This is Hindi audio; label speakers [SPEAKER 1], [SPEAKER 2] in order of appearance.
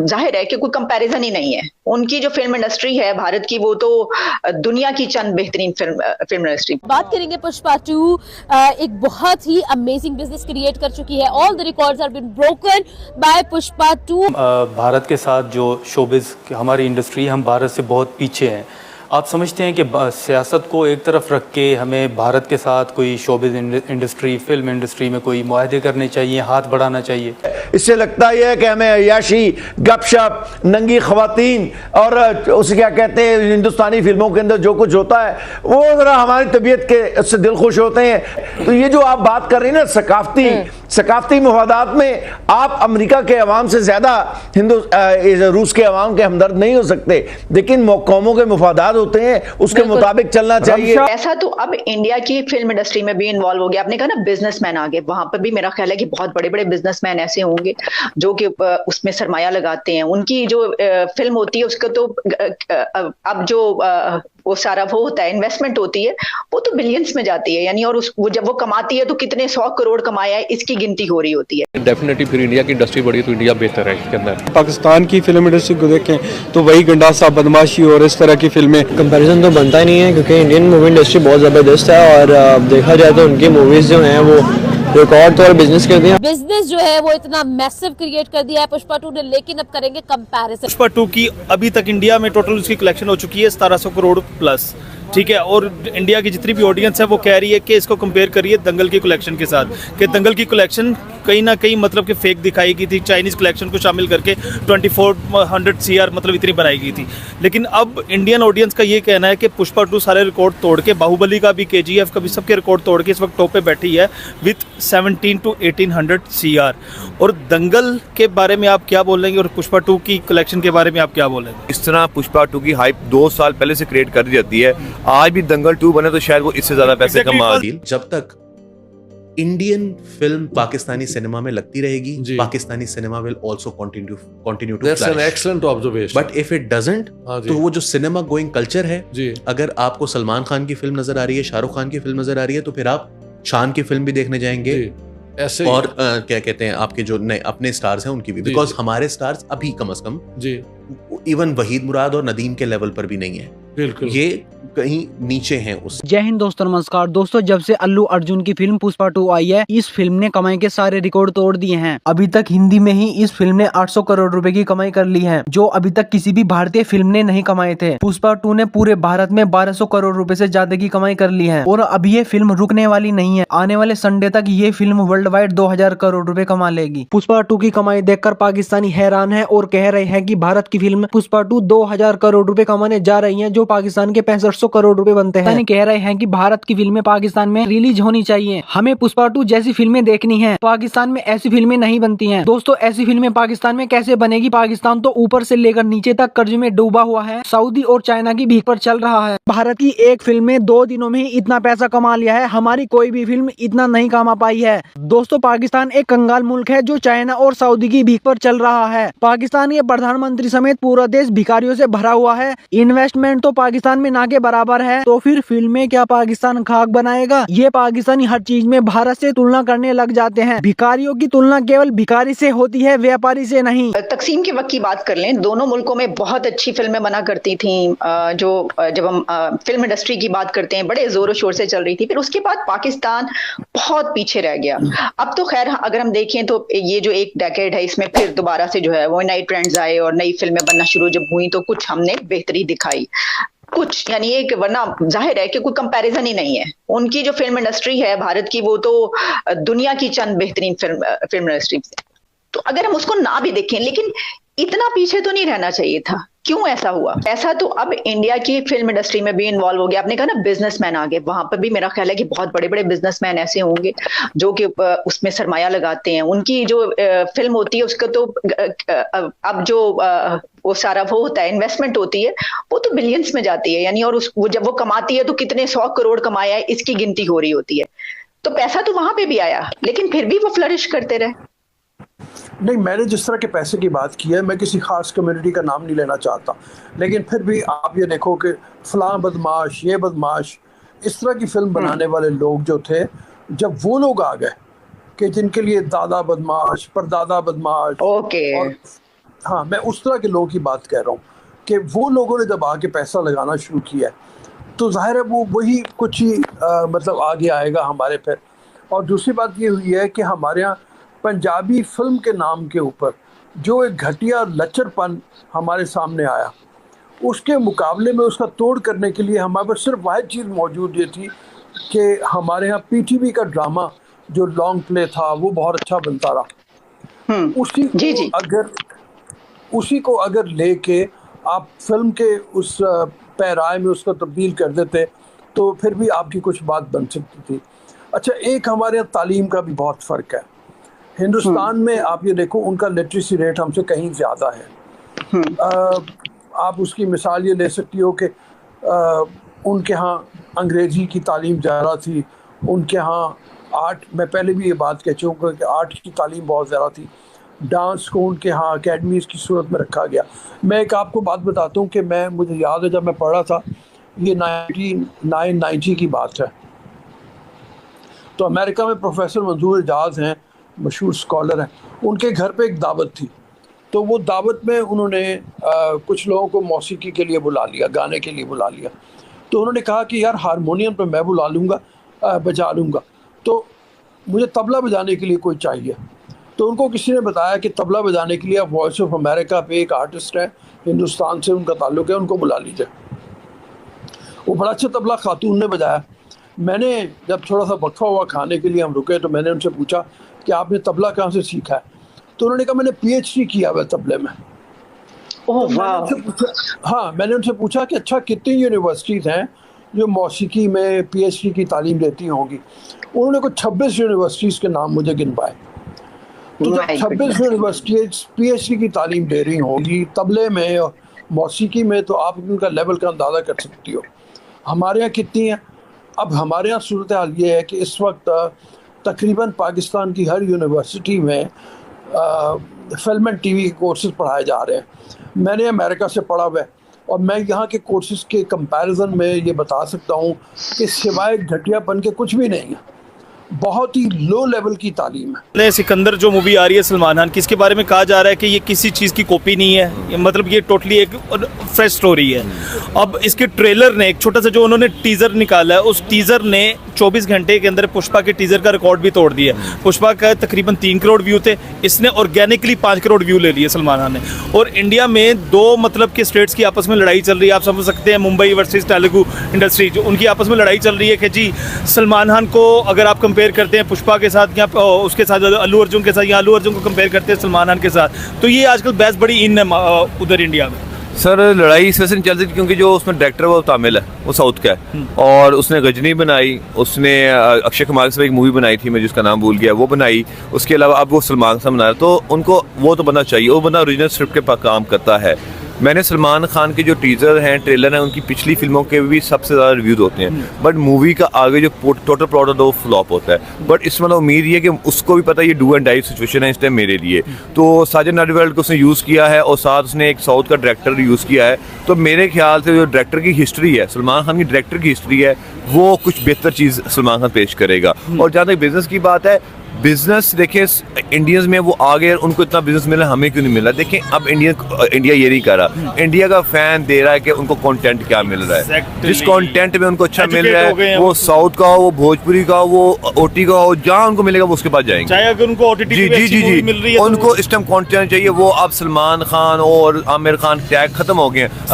[SPEAKER 1] जाहिर है कि कोई कंपैरिजन ही नहीं है। उनकी जो फिल्म इंडस्ट्री है भारत की, वो तो दुनिया की चंद बेहतरीन फिल्म इंडस्ट्री।
[SPEAKER 2] बात करेंगे पुष्पा 2 एक बहुत ही अमेजिंग बिजनेस क्रिएट कर चुकी है। All the records are been broken by Pushpa 2।
[SPEAKER 3] Bharat के साथ जो शोबिज़ हमारी इंडस्ट्री, हम भारत से बहुत पीछे हैं। आप समझते हैं कि सियासत को एक तरफ रख के हमें भारत के साथ कोई शोबिज़ इंडस्ट्री, फिल्म इंडस्ट्री में कोई मुआहदे करने चाहिए, हाथ बढ़ाना चाहिए? इससे
[SPEAKER 4] लगता यह है कि हमें अय्याशी, गपशप, नंगी ख़वातीन और उसे क्या कहते हैं हिंदुस्तानी फिल्मों के अंदर जो कुछ होता है वो ज़रा हमारी तबीयत के उससे दिल खुश होते हैं। तो ये जो आप बात कर रही हैं ना सकाफती मुफादात में, आप अमेरिका के अवाम से ज़्यादा रूस के अवाम के हमदर्द नहीं हो सकते, लेकिन कौमों के मुफादात होते हैं, उसके मुताबिक चलना चाहिए।
[SPEAKER 1] ऐसा तो अब इंडिया की फिल्म इंडस्ट्री में भी इन्वॉल्व हो गया। आपने कहा ना बिजनेसमैन आ गए, वहां पर भी मेरा ख्याल है कि बहुत बड़े बड़े बिजनेसमैन ऐसे होंगे जो कि उसमें सरमाया लगाते हैं। उनकी जो फिल्म होती है उसका तो अब जो वो सारा वो होता है, इन्वेस्टमेंट होती है, वो तो बिलियंस में जाती है, यानी और वो जब वो कमाती है तो कितने 100 करोड़ कमाया है इसकी गिनती हो रही होती है।
[SPEAKER 5] डेफिनेटली फिर इंडिया की इंडस्ट्री बढ़ी तो इंडिया बेहतर है इसके अंदर।
[SPEAKER 6] पाकिस्तान की फिल्म इंडस्ट्री को देखें तो वही गंडासा, बदमाशी और इस तरह की फिल्में,
[SPEAKER 7] कंपैरिजन तो बनता ही नहीं है, क्योंकि इंडियन मूवी इंडस्ट्री बहुत ज़बरदस्त है और देखा जाए तो उनकी मूवीज़ जो हैं वो रिकॉर्ड तो और बिजनेस कर दिया।
[SPEAKER 2] बिजनेस जो है वो इतना मैसिव क्रिएट कर दिया है पुष्पा 2 ने। लेकिन अब करेंगे कंपैरिजन।
[SPEAKER 8] पुष्पा 2 की अभी तक इंडिया में टोटल उसकी कलेक्शन हो चुकी है 1700 करोड़ प्लस, ठीक है। और इंडिया की जितनी भी ऑडियंस है वो कह रही है कि इसको कंपेयर करिए दंगल की कलेक्शन के साथ, कि दंगल की कलेक्शन कहीं ना कहीं मतलब कि फेक दिखाई गई थी, चाइनीज कलेक्शन को शामिल करके 2400 CR मतलब इतनी बनाई गई थी। लेकिन अब इंडियन ऑडियंस का ये कहना है कि पुष्पा 2 सारे रिकॉर्ड तोड़ के, बाहुबली का भी, KGF का भी, सबके रिकॉर्ड तोड़ के इस वक्त टॉप पे बैठी है विथ 1700 to 1800 CR। और दंगल के बारे में आप क्या बोलेंगे और पुष्पा 2 की कलेक्शन के बारे में आप क्या बोलेंगे?
[SPEAKER 5] इस तरह पुष्पा 2 की हाइप 2 साल पहले से क्रिएट कर दी जाती है, आज भी दंगल 2 बने तो शायद वो इससे ज्यादा पैसे कमा दी।
[SPEAKER 9] जब तक इंडियन फिल्म पाकिस्तानी सिनेमा में लगती रहेगी, Pakistani cinema will also continue to flourish.
[SPEAKER 10] That's an excellent observation.
[SPEAKER 9] But if it doesn't, तो वो जो सिनेमा गोइंग कल्चर है, अगर आपको सलमान खान की फिल्म नजर आ रही है, शाहरुख खान की फिल्म नजर आ रही है, तो फिर आप शान की फिल्म भी देखने जाएंगे,
[SPEAKER 10] ऐसे
[SPEAKER 9] और क्या कहते हैं आपके जो नए अपने स्टार्स हैं उनकी भी, बिकॉज हमारे स्टार्स अभी कम अज कम इवन वहीद मुराद और नदीम के लेवल पर भी नहीं है,
[SPEAKER 10] बिल्कुल
[SPEAKER 9] ये कहीं नीचे हैं उस।
[SPEAKER 11] जय हिंद दोस्तों, नमस्कार दोस्तों। जब से अल्लू अर्जुन की फिल्म पुष्पा 2 आई है, इस फिल्म ने कमाई के सारे रिकॉर्ड तोड़ दिए हैं। अभी तक हिंदी में ही इस फिल्म ने 800 करोड़ रुपए की कमाई कर ली है, जो अभी तक किसी भी भारतीय फिल्म ने नहीं कमाए थे। पुष्पा 2 ने पूरे भारत में 1200 करोड़ रुपए से ज्यादा की कमाई कर ली है और अभी ये फिल्म रुकने वाली नहीं है। आने वाले संडे तक ये फिल्म वर्ल्ड वाइड 2000 करोड़ रुपए कमा लेगी। पुष्पा 2 की कमाई देखकर पाकिस्तानी हैरान है और कह रहे हैं कि भारत की फिल्म पुष्पा 2 2000 करोड़ रुपए कमाने जा रही है, जो पाकिस्तान के 6500 करोड़ रुपए बनते हैं। कह रहे हैं कि भारत की फिल्में पाकिस्तान में रिलीज होनी चाहिए। हमें पुष्पा 2 जैसी फिल्में देखनी है, पाकिस्तान में ऐसी फिल्में नहीं बनती हैं। दोस्तों, ऐसी फिल्में पाकिस्तान में कैसे बनेगी? पाकिस्तान तो ऊपर से लेकर नीचे तक कर्ज में डूबा हुआ है, सऊदी और चाइना की भीख पर चल रहा है। भारत की एक फिल्म में 2 दिनों में ही इतना पैसा कमा लिया है, हमारी कोई भी फिल्म इतना नहीं कमा पाई है। दोस्तों, पाकिस्तान एक कंगाल मुल्क है जो चाइना और सऊदी की भीख पर चल रहा है। पाकिस्तान के प्रधानमंत्री समेत पूरा देश भिखारियों से भरा हुआ है। इन्वेस्टमेंट तो पाकिस्तान में ना के बराबर है, तो फिर फिल्में क्या पाकिस्तान खाक बनाएगा? ये पाकिस्तानी हर चीज में भारत से तुलना करने लग जाते हैं। भिखारियों की तुलना केवल भिखारी से होती है, व्यापारी से नहीं।
[SPEAKER 1] तकसीम के वक्त की बात कर लें, दोनों मुल्कों में बहुत अच्छी फिल्में बना करती थी, जो जब हम फिल्म इंडस्ट्री की बात करते हैं बड़े जोरों शोर से चल रही थी। फिर उसके बाद पाकिस्तान बहुत पीछे रह गया। अब तो खैर अगर हम देखें तो ये जो एक डेकेड है, इसमें फिर दोबारा से जो है वो नए ट्रेंड्स आए और नई फिल्में बनना शुरू जब हुई तो कुछ हमने बेहतरी दिखाई, कुछ यानी एक, वरना जाहिर है कि कोई कंपैरिजन ही नहीं है। उनकी जो फिल्म इंडस्ट्री है भारत की, वो तो दुनिया की चंद बेहतरीन फिल्म इंडस्ट्री। तो अगर हम उसको ना भी देखें, लेकिन इतना पीछे तो नहीं रहना चाहिए था। क्यों ऐसा हुआ? ऐसा तो अब इंडिया की फिल्म इंडस्ट्री में भी इन्वॉल्व हो गया। आपने कहा ना बिजनेसमैन आ गए, वहां पर भी मेरा ख्याल है कि बहुत बड़े बड़े बिजनेसमैन ऐसे होंगे जो कि उसमें सरमाया लगाते हैं। उनकी जो फिल्म होती है उसका तो अब जो वो सारा वो होता है, इन्वेस्टमेंट होती है, वो तो बिलियंस में जाती है, यानी और वो जब वो कमाती है तो कितने 100 करोड़ कमाया है इसकी गिनती हो रही होती है। तो पैसा तो वहां पे भी आया, लेकिन फिर भी वो फ्लरिश करते रहे।
[SPEAKER 12] नहीं, मैंने जिस तरह के पैसे की बात की है, मैं किसी खास कम्युनिटी का नाम नहीं लेना चाहता, लेकिन फिर भी आप ये देखो कि फलां बदमाश, ये बदमाश, इस तरह की फिल्म बनाने वाले लोग जो थे, जब वो लोग आ गए कि जिनके लिए दादा बदमाश, परदादा बदमाश और हाँ, मैं उस तरह के लोगों की बात कह रहा हूँ कि वो लोगों ने जब आके पैसा लगाना शुरू किया है तो जाहिर है वो वही कुछ ही मतलब आगे आएगा हमारे फिर। और दूसरी बात ये हुई है कि हमारे यहाँ पंजाबी फिल्म के नाम के ऊपर जो एक घटिया लचरपन हमारे सामने आया, उसके मुकाबले में उसका तोड़ करने के लिए हमारे पास सिर्फ वाहिद चीज़ मौजूद ये थी कि हमारे यहाँ पीटीवी का ड्रामा जो लॉन्ग प्ले था वो बहुत अच्छा बनता रहा। उसी को अगर लेके आप फिल्म के उस पैराए में उसको तब्दील कर देते तो फिर भी आपकी कुछ बात बन सकती थी। अच्छा, एक हमारे यहाँ तालीम का भी बहुत फ़र्क है। हिंदुस्तान में आप ये देखो उनका लिटरेसी रेट हमसे कहीं ज़्यादा है। आप उसकी मिसाल ये ले सकती हो कि उनके यहाँ अंग्रेज़ी की तालीम ज़्यादा थी, उनके यहाँ आर्ट, मैं पहले भी ये बात कह चुका कि आर्ट की तालीम बहुत ज़्यादा थी, डांस को उनके यहाँ अकेडमीज़ की सूरत में रखा गया। मैं एक आपको बात बताता हूँ कि मुझे याद है जब मैं पढ़ा था, ये 1990 की बात है, तो अमेरिका में प्रोफेसर मंजूर एजाज हैं, मशहूर स्कॉलर हैं, उनके घर पे एक दावत थी। तो वो दावत में उन्होंने कुछ लोगों को मौसीकी के लिए बुला लिया, गाने के लिए बुला लिया। तो उन्होंने कहा कि यार हारमोनियम पे मैं बुला लूँगा, बजा लूँगा, तो मुझे तबला बजाने के लिए कोई चाहिए। तो उनको किसी ने बताया कि तबला बजाने के लिए आप वॉइस ऑफ अमेरिका पे एक आर्टिस्ट है, हिंदुस्तान से उनका ताल्लुक़ है, उनको बुला लीजिए। वो बड़ा अच्छा तबला खातून ने बजाया। मैंने जब थोड़ा सा वक्फा हुआ खाने के लिए हम रुके तो मैंने उनसे पूछा कि आपने तबला कहाँ से सीखा है? तो उन्होंने कहा मैंने PhD किया हुआ तबले में। मैंने उनसे पूछा कि अच्छा कितनी यूनिवर्सिटीज़ हैं जो मौसीकी में PhD की तालीम देती होंगी? उन्होंने कुछ 26 यूनिवर्सिटीज़ के नाम मुझे गिनवाए। तो जब 26 यूनिवर्सिटीज़ PhD की तालीम दे रही होंगी तबले में और मौसीकी में, तो आप उनका लेवल का अंदाज़ा कर सकती हो। हमारे यहाँ कितनी है? अब हमारे यहाँ सूरत हाल ये है कि इस वक्त तकरीबन पाकिस्तान की हर यूनिवर्सिटी में फिल्म एंड TV के कोर्सेज पढ़ाए जा रहे हैं। मैंने अमेरिका से पढ़ा हुआ है और मैं यहाँ के कोर्सेज के कंपैरिजन में ये बता सकता हूँ कि सिवाय घटियापन के कुछ भी नहीं है, बहुत ही लो लेवल की तालीम है।
[SPEAKER 8] सिकंदर जो मूवी आ रही है सलमान खान की, इसके बारे में कहा जा रहा है कि ये किसी चीज़ की कॉपी नहीं है, मतलब ये टोटली एक फ्रेश स्टोरी है। अब इसके ट्रेलर ने एक छोटा सा जो उन्होंने टीज़र निकाला है, उस टीज़र ने 24 घंटे के अंदर पुष्पा के टीज़र का रिकॉर्ड भी तोड़ दिया। पुष्पा का तकरीबन 3 करोड़ व्यू थे, इसने ऑर्गेनिकली 5 करोड़ व्यू ले लिए सलमान खान ने। और इंडिया में 2 मतलब के स्टेट्स की आपस में लड़ाई चल रही है, आप समझ सकते हैं, मुंबई वर्सेस तेलुगु इंडस्ट्री, जो उनकी आपस में लड़ाई चल रही है कि जी सलमान खान को अगर आप कंपेयर करते हैं पुष्पा के साथ या उसके साथ अल्लू अर्जुन के साथ, या अल्लू अर्जुन को कंपेयर करते हैं सलमान खान के साथ, तो ये आजकल बहस बड़ी इन है उधर इंडिया में।
[SPEAKER 5] सर लड़ाई इस वजह से नहीं चलती क्योंकि जो उसमें डायरेक्टर वो तमिल है, वो साउथ का है, और उसने गजनी बनाई, उसने अक्षय कुमार से एक मूवी बनाई थी मैं जिसका नाम भूल गया, वो बनाई, उसके अलावा अब वो सलमान खान बना रहा है, तो उनको वो तो बनना चाहिए, वो बंदा ओरिजिनल स्क्रिप्ट के पास काम करता है। मैंने सलमान खान के जो टीज़र हैं, ट्रेलर हैं, उनकी पिछली फिल्मों के भी सबसे ज़्यादा रिव्यूज़ होते हैं, बट मूवी का आगे जो टोटल प्रोडक्ट है वो फ्लॉप होता है। बट इसमें उम्मीद ये कि उसको भी पता है ये डू एंड डाई सिचुएशन है इस टाइम मेरे लिए, तो साजन नडियाडवाला को उसने यूज़ किया है और साथ उसने एक साउथ का डायरेक्टर यूज़ किया है। तो मेरे ख्याल से जो डायरेक्टर की हिस्ट्री है, सलमान खान की डायरेक्टर की हिस्ट्री है, वो कुछ बेहतर चीज़ सलमान खान पेश करेगा। और जहाँ तक बिज़नेस की बात है, बिजनेस देखें इंडियंस में वो आ गए, उनको इतना बिजनेस मिला, हमें क्यों नहीं मिला? देखें अब इंडिया ये नहीं कर रहा, इंडिया का फैन दे रहा है कि उनको कंटेंट क्या मिल रहा है, जिस कंटेंट में उनको अच्छा मिल रहा है, वो साउथ का हो, वो भोजपुरी का हो, वो OT का हो, जहाँ उनको मिलेगा वो उसके पास जाएंगे,
[SPEAKER 8] चाहे अगर उनको OTT
[SPEAKER 5] जी
[SPEAKER 8] मिल रही है,
[SPEAKER 5] उनको इस टाइम कंटेंट चाहिए। वो अब सलमान खान और आमिर खान टैग खत्म हो गए हैं।